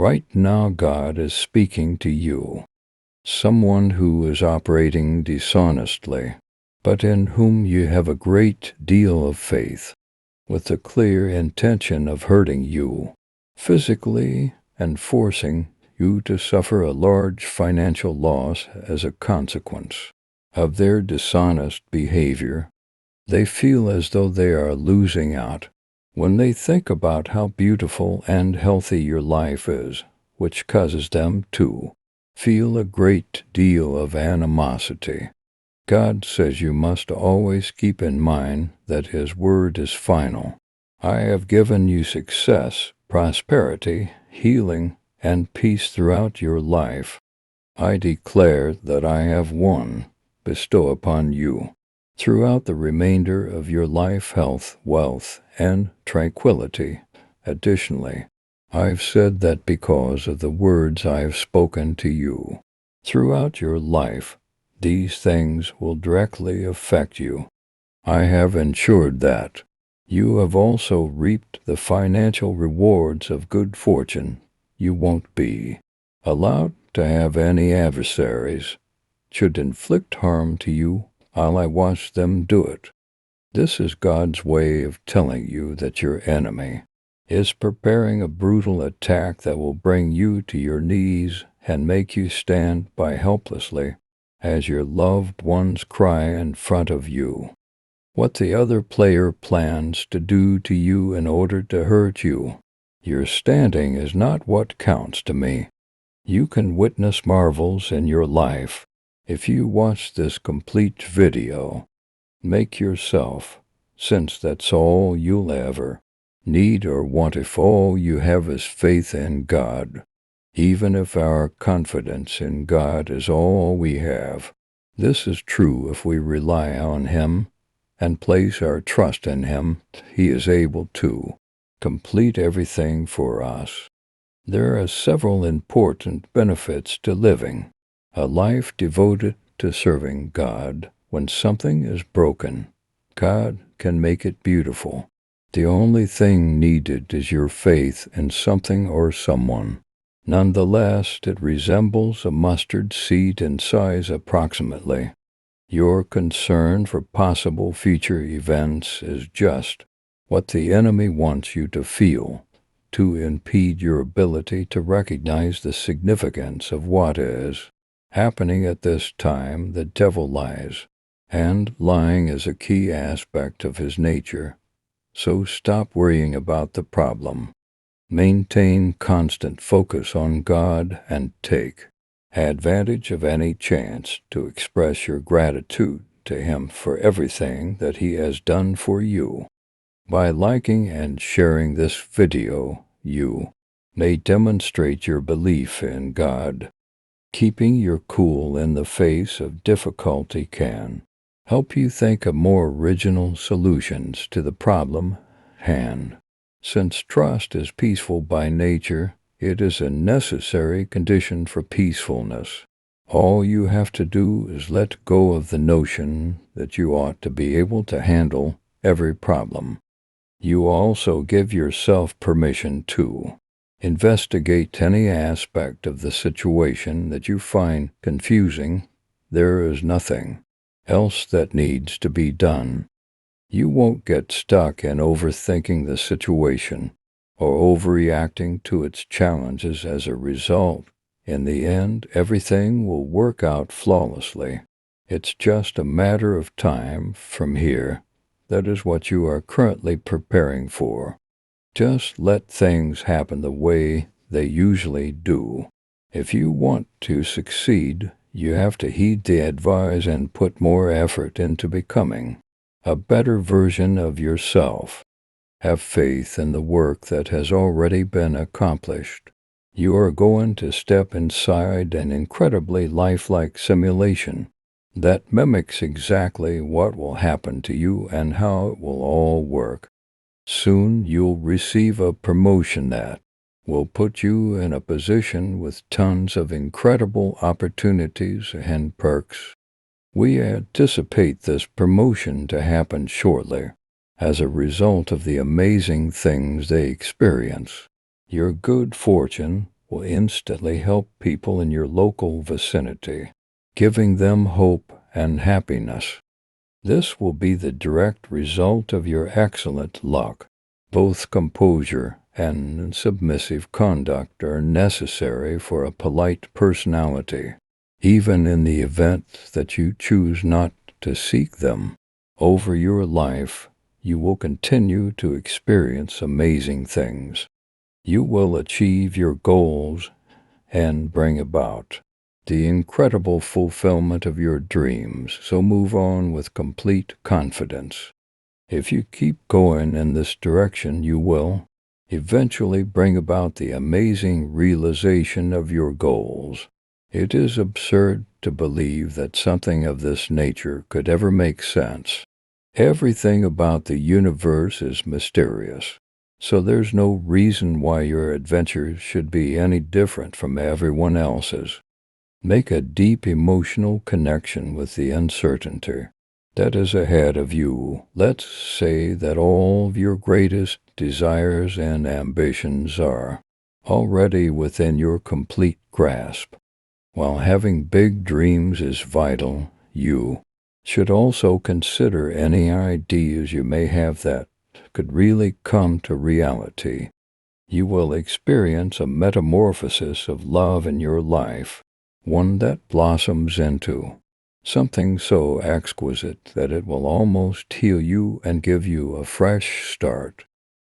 Right now God is speaking to you, someone who is operating dishonestly, but in whom you have a great deal of faith, with the clear intention of hurting you physically and forcing you to suffer a large financial loss as a consequence of their dishonest behavior. They feel as though they are losing out when they think about how beautiful and healthy your life is, which causes them to feel a great deal of animosity. God says you must always keep in mind that His word is final. I have given you success, prosperity, healing, and peace throughout your life. I declare that I have won, bestow upon you, throughout the remainder of your life, health, wealth, and tranquility. Additionally, I've said that because of the words I have spoken to you throughout your life, these things will directly affect you. I have ensured that you have also reaped the financial rewards of good fortune. You won't be allowed to have any adversaries should inflict harm to you while I watch them do it. This is God's way of telling you that your enemy is preparing a brutal attack that will bring you to your knees and make you stand by helplessly as your loved ones cry in front of you. What the other player plans to do to you in order to hurt you, your standing is not what counts to me. You can witness marvels in your life if you watch this complete video. Make yourself, since that's all you'll ever need or want. If all you have is faith in God, even if our confidence in God is all we have. This is true if we rely on Him and place our trust in Him. He is able to complete everything for us. There are several important benefits to living a life devoted to serving God. When something is broken, God can make it beautiful. The only thing needed is your faith in something or someone. Nonetheless, it resembles a mustard seed in size approximately. Your concern for possible future events is just what the enemy wants you to feel, to impede your ability to recognize the significance of what is happening at this time. The devil lies, and lying is a key aspect of his nature. So stop worrying about the problem. Maintain constant focus on God and take advantage of any chance to express your gratitude to Him for everything that He has done for you. By liking and sharing this video, you may demonstrate your belief in God. Keeping your cool in the face of difficulty can help you think of more original solutions to the problem at hand. Since trust is peaceful by nature, it is a necessary condition for peacefulness. All you have to do is let go of the notion that you ought to be able to handle every problem. You also give yourself permission to investigate any aspect of the situation that you find confusing. There is nothing else that needs to be done. You won't get stuck in overthinking the situation or overreacting to its challenges as a result. In the end, everything will work out flawlessly. It's just a matter of time from here. That is what you are currently preparing for. Just let things happen the way they usually do. If you want to succeed, you have to heed the advice and put more effort into becoming a better version of yourself. Have faith in the work that has already been accomplished. You are going to step inside an incredibly lifelike simulation that mimics exactly what will happen to you and how it will all work. Soon you'll receive a promotion that will put you in a position with tons of incredible opportunities and perks. We anticipate this promotion to happen shortly as a result of the amazing things they experience. Your good fortune will instantly help people in your local vicinity, giving them hope and happiness. This will be the direct result of your excellent luck. Both composure and submissive conduct are necessary for a polite personality, even in the event that you choose not to seek them. Over your life, you will continue to experience amazing things. You will achieve your goals and bring about the incredible fulfillment of your dreams, so move on with complete confidence. If you keep going in this direction, you will eventually bring about the amazing realization of your goals. It is absurd to believe that something of this nature could ever make sense. Everything about the universe is mysterious, so there's no reason why your adventures should be any different from everyone else's. Make a deep emotional connection with the uncertainty that is ahead of you. Let's say that all of your greatest desires and ambitions are already within your complete grasp. While having big dreams is vital, you should also consider any ideas you may have that could really come to reality. You will experience a metamorphosis of love in your life, one that blossoms into something so exquisite that it will almost heal you and give you a fresh start.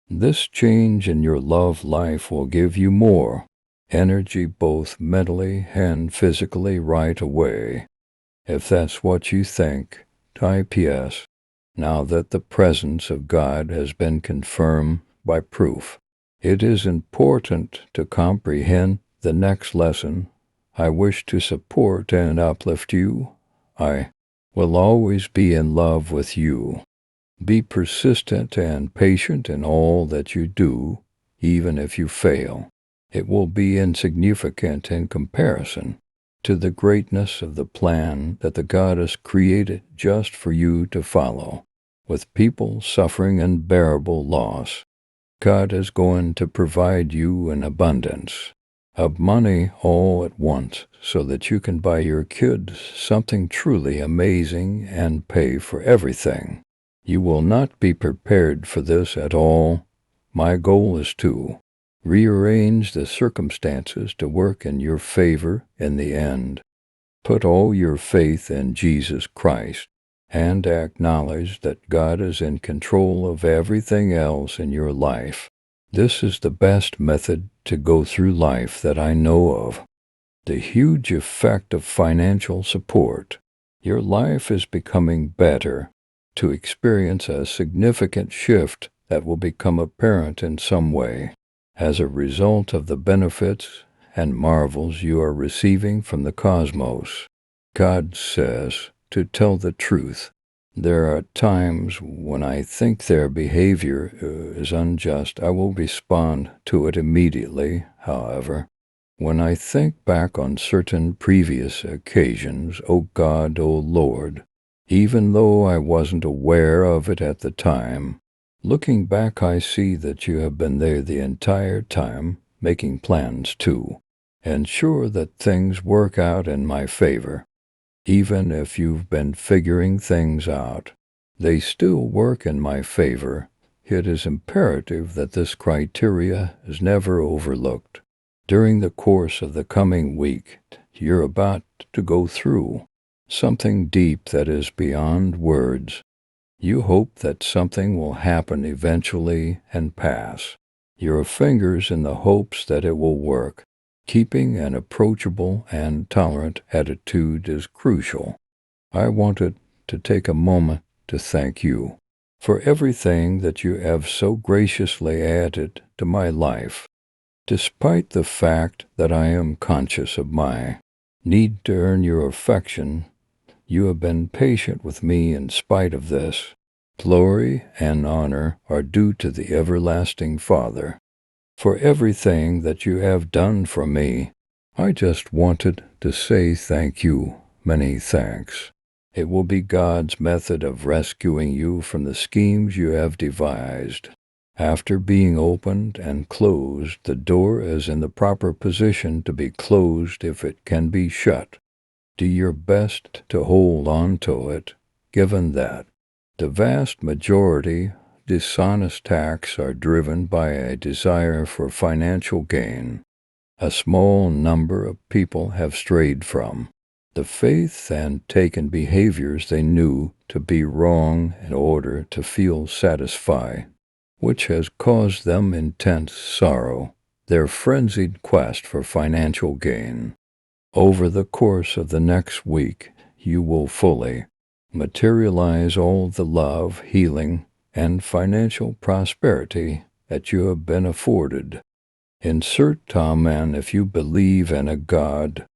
This change in your love life will give you more energy both mentally and physically right away. If that's what you think, type yes, now that the presence of God has been confirmed by proof. It is important to comprehend the next lesson. I wish to support and uplift you. I will always be in love with you. Be persistent and patient in all that you do, even if you fail. It will be insignificant in comparison to the greatness of the plan that the God has created just for you to follow. With people suffering unbearable loss, God is going to provide you an abundance of money all at once so that you can buy your kids something truly amazing and pay for everything. You will not be prepared for this at all. My goal is to rearrange the circumstances to work in your favor in the end. Put all your faith in Jesus Christ and acknowledge that God is in control of everything else in your life. This is the best method to go through life that I know of. The huge effect of financial support. Your life is becoming better. To experience a significant shift that will become apparent in some way as a result of the benefits and marvels you are receiving from the cosmos. God says, to tell the truth, there are times when I think their behavior is unjust. I will respond to it immediately, however. When I think back on certain previous occasions, O God, O Lord, even though I wasn't aware of it at the time, looking back I see that you have been there the entire time, making plans too, and sure that things work out in my favor. Even if you've been figuring things out, they still work in my favor. It is imperative that this criteria is never overlooked. During the course of the coming week, you're about to go through something deep that is beyond words. You hope that something will happen eventually and pass. Your fingers in the hopes that it will work. Keeping an approachable and tolerant attitude is crucial. I wanted to take a moment to thank you for everything that you have so graciously added to my life. Despite the fact that I am conscious of my need to earn your affection, you have been patient with me in spite of this. Glory and honor are due to the everlasting Father. For everything that you have done for me, I just wanted to say thank you, many thanks. It will be God's method of rescuing you from the schemes you have devised. After being opened and closed, the door is in the proper position to be closed if it can be shut. Do your best to hold on to it, given that the vast majority dishonest acts are driven by a desire for financial gain. A small number of people have strayed from the faith and taken behaviors they knew to be wrong in order to feel satisfied, which has caused them intense sorrow, their frenzied quest for financial gain. Over the course of the next week, you will fully materialize all the love, healing, and financial prosperity that you have been afforded. Insert Amen if you believe in a God.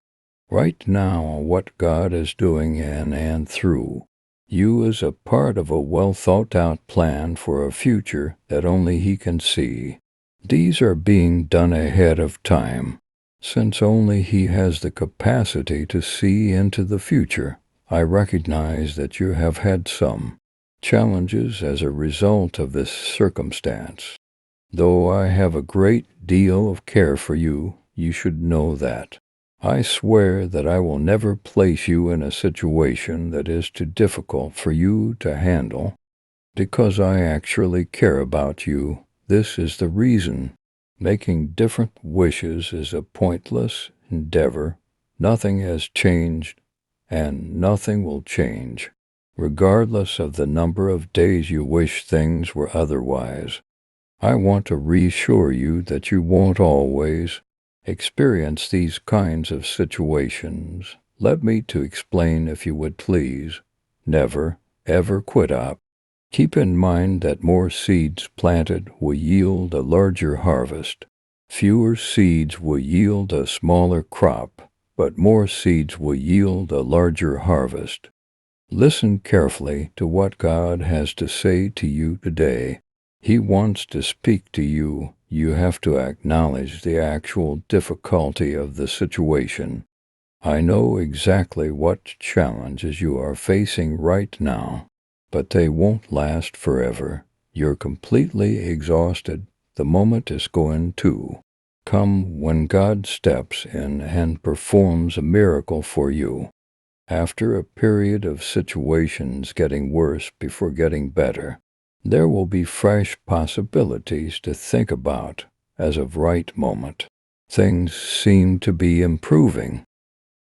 Right now, what God is doing in and through you is a part of a well-thought-out plan for a future that only He can see. These are being done ahead of time, since only He has the capacity to see into the future. I recognize that you have had some challenges as a result of this circumstance. Though I have a great deal of care for you, you should know that. I swear that I will never place you in a situation that is too difficult for you to handle. Because I actually care about you, this is the reason. Making different wishes is a pointless endeavor. Nothing has changed, and nothing will change, regardless of the number of days you wish things were otherwise. I want to reassure you that you won't always experience these kinds of situations. Let me to explain, if you would please. Never, ever quit up. Keep in mind that more seeds planted will yield a larger harvest. Fewer seeds will yield a smaller crop, but more seeds will yield a larger harvest. Listen carefully to what God has to say to you today. He wants to speak to you. You have to acknowledge the actual difficulty of the situation. I know exactly what challenges you are facing right now, but they won't last forever. You're completely exhausted. The moment is going to come when God steps in and performs a miracle for you. After a period of situations getting worse before getting better, there will be fresh possibilities to think about as of right moment. Things seem to be improving.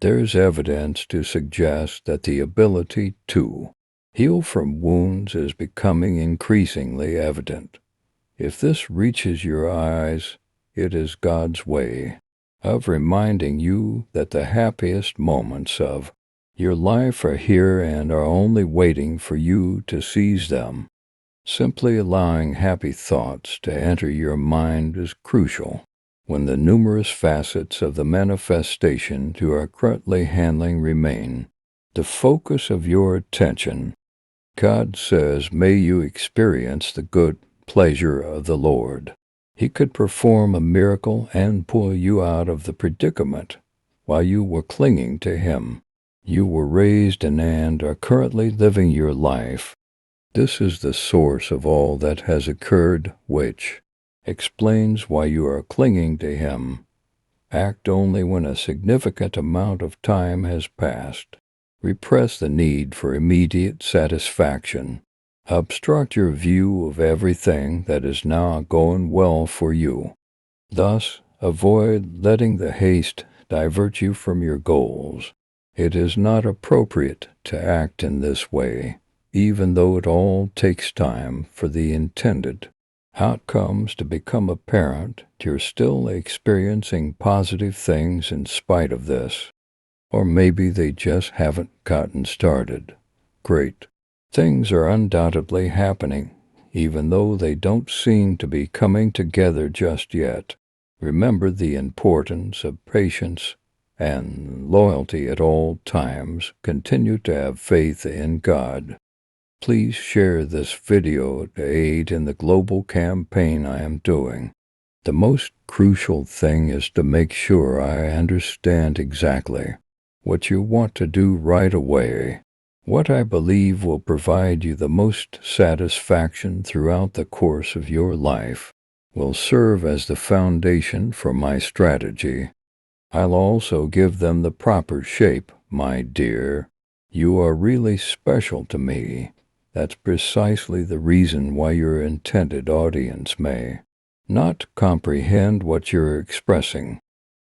There's evidence to suggest that the ability to heal from wounds is becoming increasingly evident. If this reaches your eyes, it is God's way of reminding you that the happiest moments of your life are here and are only waiting for you to seize them. Simply allowing happy thoughts to enter your mind is crucial when the numerous facets of the manifestation you are currently handling remain the focus of your attention. God says, may you experience the good pleasure of the Lord. He could perform a miracle and pull you out of the predicament while you were clinging to Him. You were raised in and are currently living your life. This is the source of all that has occurred, which explains why you are clinging to Him. Act only when a significant amount of time has passed. Repress the need for immediate satisfaction. Obstruct your view of everything that is now going well for you. Thus, avoid letting the haste divert you from your goals. It is not appropriate to act in this way, even though it all takes time for the intended outcomes to become apparent. You're still experiencing positive things in spite of this. Or maybe they just haven't gotten started. Great. Things are undoubtedly happening, even though they don't seem to be coming together just yet. Remember the importance of patience and loyalty at all times. Continue to have faith in God. Please share this video to aid in the global campaign I am doing. The most crucial thing is to make sure I understand exactly what you want to do right away. What I believe will provide you the most satisfaction throughout the course of your life will serve as the foundation for my strategy. I'll also give them the proper shape, my dear. You are really special to me. That's precisely the reason why your intended audience may not comprehend what you're expressing.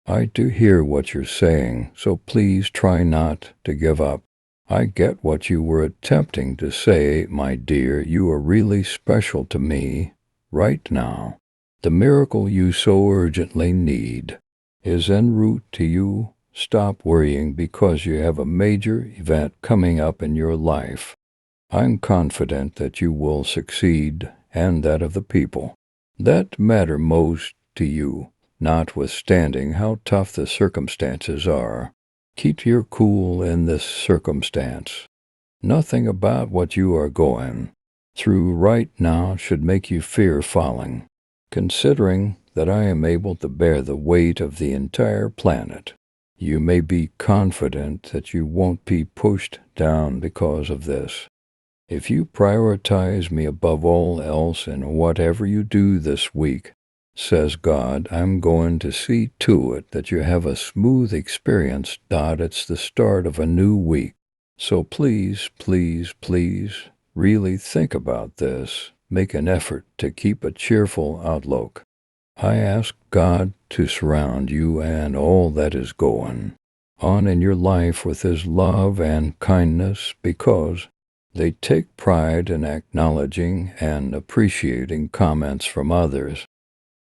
I do hear what you're saying, so please try not to give up. I get what you were attempting to say, my dear. You are really special to me right now. The miracle you so urgently need is en route to you. Stop worrying because you have a major event coming up in your life. I'm confident that you will succeed and that of the people that matter most to you, notwithstanding how tough the circumstances are. Keep your cool in this circumstance. Nothing about what you are going through right now should make you fear falling, considering that I am able to bear the weight of the entire planet. You may be confident that you won't be pushed down because of this. If you prioritize me above all else in whatever you do this week, says God, I'm going to see to it that you have a smooth experience. It's the start of a new week. So please, please, please, really think about this. Make an effort to keep a cheerful outlook. I ask God to surround you and all that is going on in your life with His love and kindness, because they take pride in acknowledging and appreciating comments from others.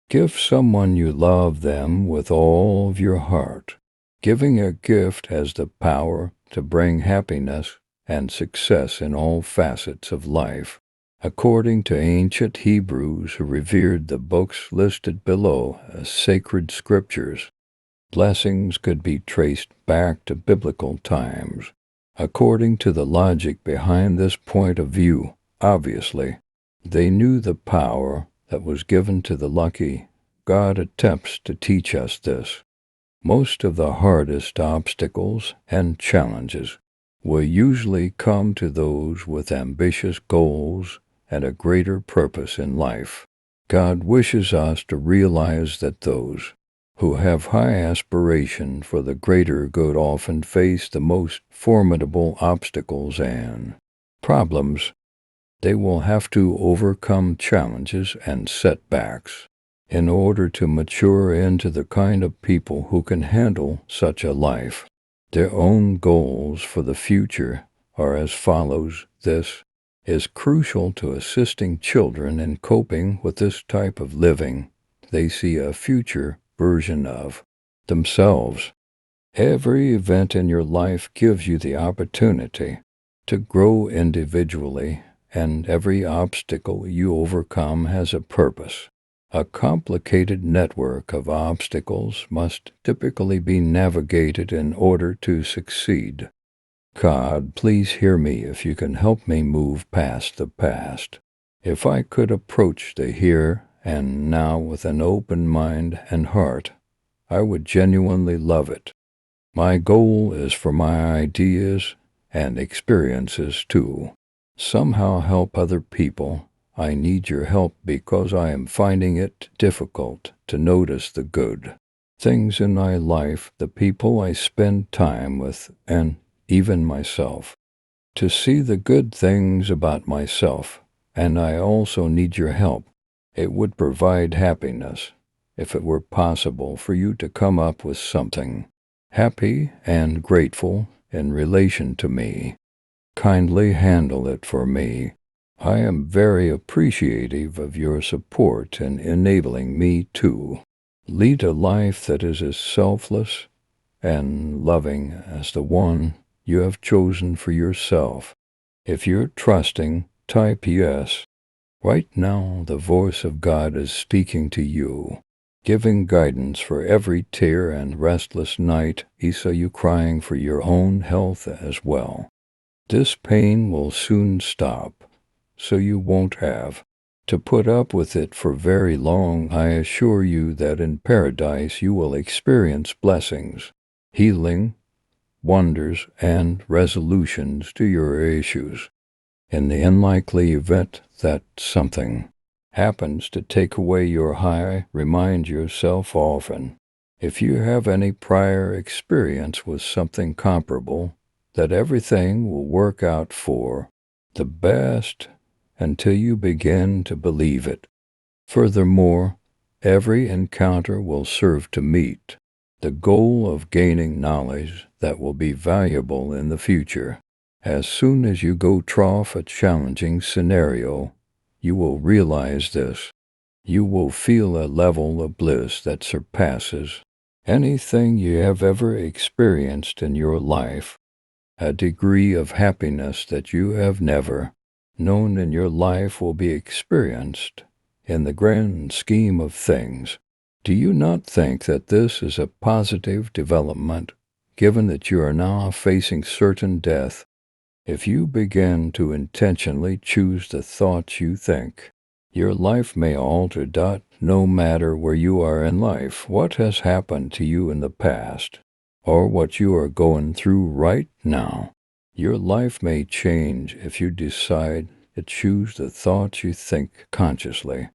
Give someone you love them with all of your heart. Giving a gift has the power to bring happiness and success in all facets of life. According to ancient Hebrews who revered the books listed below as sacred scriptures, blessings could be traced back to biblical times. According to the logic behind this point of view, obviously, they knew the power that was given to the lucky. God attempts to teach us this. Most of the hardest obstacles and challenges will usually come to those with ambitious goals and a greater purpose in life. God wishes us to realize that those who have high aspiration for the greater good often face the most formidable obstacles and problems. They will have to overcome challenges and setbacks in order to mature into the kind of people who can handle such a life. Their own goals for the future are as follows. This is crucial to assisting children in coping with this type of living. They see a future version of themselves. Every event in your life gives you the opportunity to grow individually, and every obstacle you overcome has a purpose. A complicated network of obstacles must typically be navigated in order to succeed. God, please hear me if you can help me move past the past. If I could approach the here and now with an open mind and heart, I would genuinely love it. My goal is for my ideas and experiences to somehow help other people. I need your help because I am finding it difficult to notice the good things in my life, the people I spend time with, and even myself. To see the good things about myself, and I also need your help. It would provide happiness if it were possible for you to come up with something happy and grateful in relation to me. Kindly handle it for me. I am very appreciative of your support in enabling me to lead a life that is as selfless and loving as the one you have chosen for yourself. If you're trusting, type yes. Right now, the voice of God is speaking to you, giving guidance for every tear and restless night. He saw you crying for your own health as well. This pain will soon stop, so you won't have to put up with it for very long. I assure you that in paradise you will experience blessings, healing, wonders, and resolutions to your issues. In the unlikely event that something happens to take away your high, remind yourself often, if you have any prior experience with something comparable, that everything will work out for the best until you begin to believe it. Furthermore, every encounter will serve to meet the goal of gaining knowledge that will be valuable in the future. As soon as you go through a challenging scenario, you will realize this. You will feel a level of bliss that surpasses anything you have ever experienced in your life, a degree of happiness that you have never known in your life will be experienced in the grand scheme of things. Do you not think that this is a positive development, given that you are now facing certain death? If you begin to intentionally choose the thoughts you think, your life may alter. No matter where you are in life, what has happened to you in the past, or what you are going through right now, your life may change if you decide to choose the thoughts you think consciously.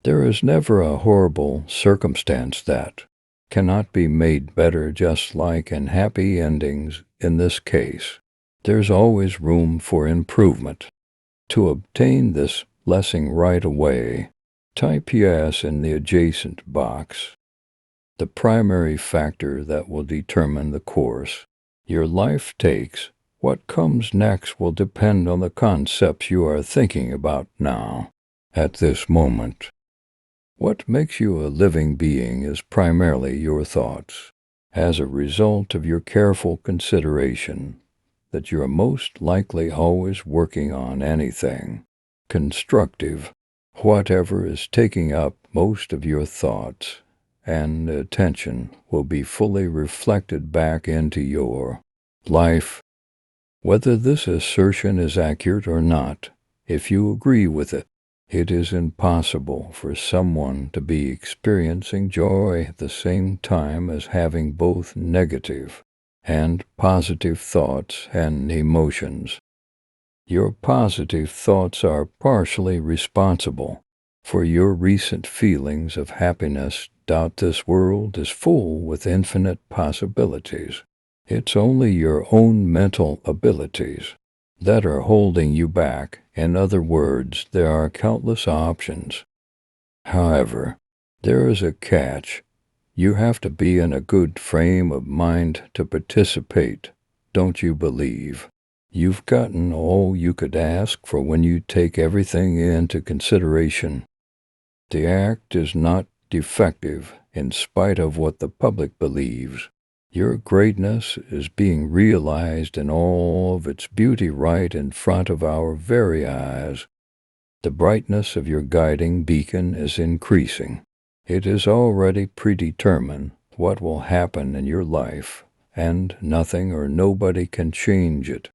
There is never a horrible circumstance that cannot be made better, just like in happy endings in this case. There's always room for improvement. To obtain this blessing right away, type yes in the adjacent box. The primary factor that will determine the course your life takes. What comes next will depend on the concepts you are thinking about now, at this moment. What makes you a living being is primarily your thoughts. As a result of your careful consideration, that you are most likely always working on anything constructive, whatever is taking up most of your thoughts and attention will be fully reflected back into your life. Whether this assertion is accurate or not, if you agree with it, it is impossible for someone to be experiencing joy at the same time as having both negative and positive thoughts and emotions. Your positive thoughts are partially responsible for your recent feelings of happiness. This world is full with infinite possibilities. It's only your own mental abilities that are holding you back. In other words, there are countless options. However, there is a catch. You have to be in a good frame of mind to participate. Don't you believe you've gotten all you could ask for when you take everything into consideration? The act is not defective in spite of what the public believes. Your greatness is being realized in all of its beauty right in front of our very eyes. The brightness of your guiding beacon is increasing. It is already predetermined what will happen in your life, and nothing or nobody can change it.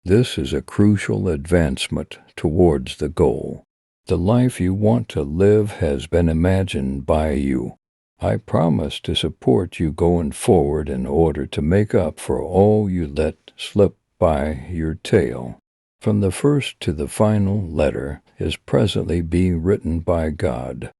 This is a crucial advancement towards the goal. The life you want to live has been imagined by you. I promise to support you going forward in order to make up for all you let slip by your tail. From the first to the final letter is presently being written by God.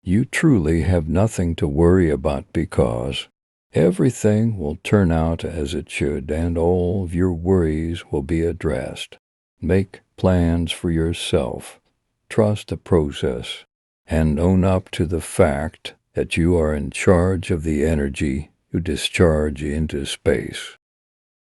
You truly have nothing to worry about because everything will turn out as it should and all of your worries will be addressed. Make plans for yourself. Trust the process and own up to the fact that you are in charge of the energy you discharge into space.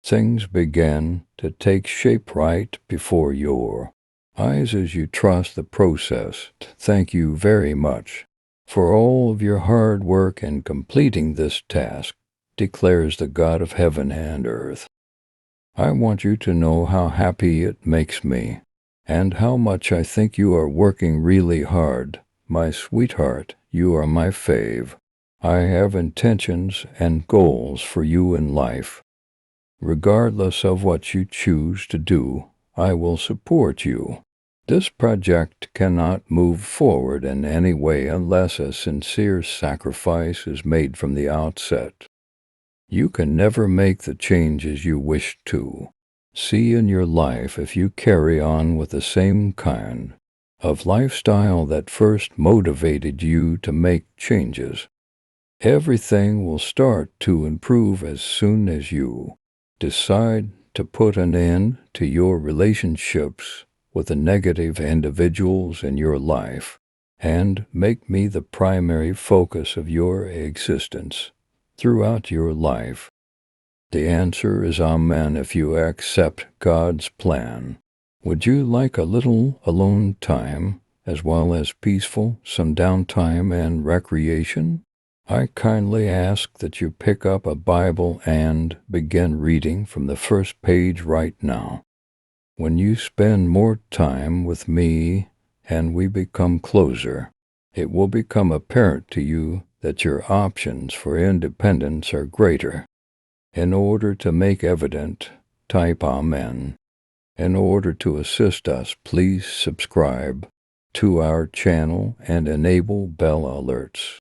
Things begin to take shape right before your eyes as you trust the process. Thank you very much for all of your hard work in completing this task, declares the God of heaven and earth. I want you to know how happy it makes me, and how much I think you are working really hard. My sweetheart, you are my fave. I have intentions and goals for you in life. Regardless of what you choose to do, I will support you. This project cannot move forward in any way unless a sincere sacrifice is made from the outset. You can never make the changes you wish to see in your life if you carry on with the same kind of lifestyle that first motivated you to make changes. Everything will start to improve as soon as you decide to put an end to your relationships with the negative individuals in your life and make me the primary focus of your existence throughout your life. The answer is amen if you accept God's plan. Would you like a little alone time as well as peaceful, some downtime and recreation? I kindly ask that you pick up a Bible and begin reading from the first page right now. When you spend more time with me and we become closer, it will become apparent to you that your options for independence are greater. In order to make evident, type Amen. In order to assist us, please subscribe to our channel and enable bell alerts.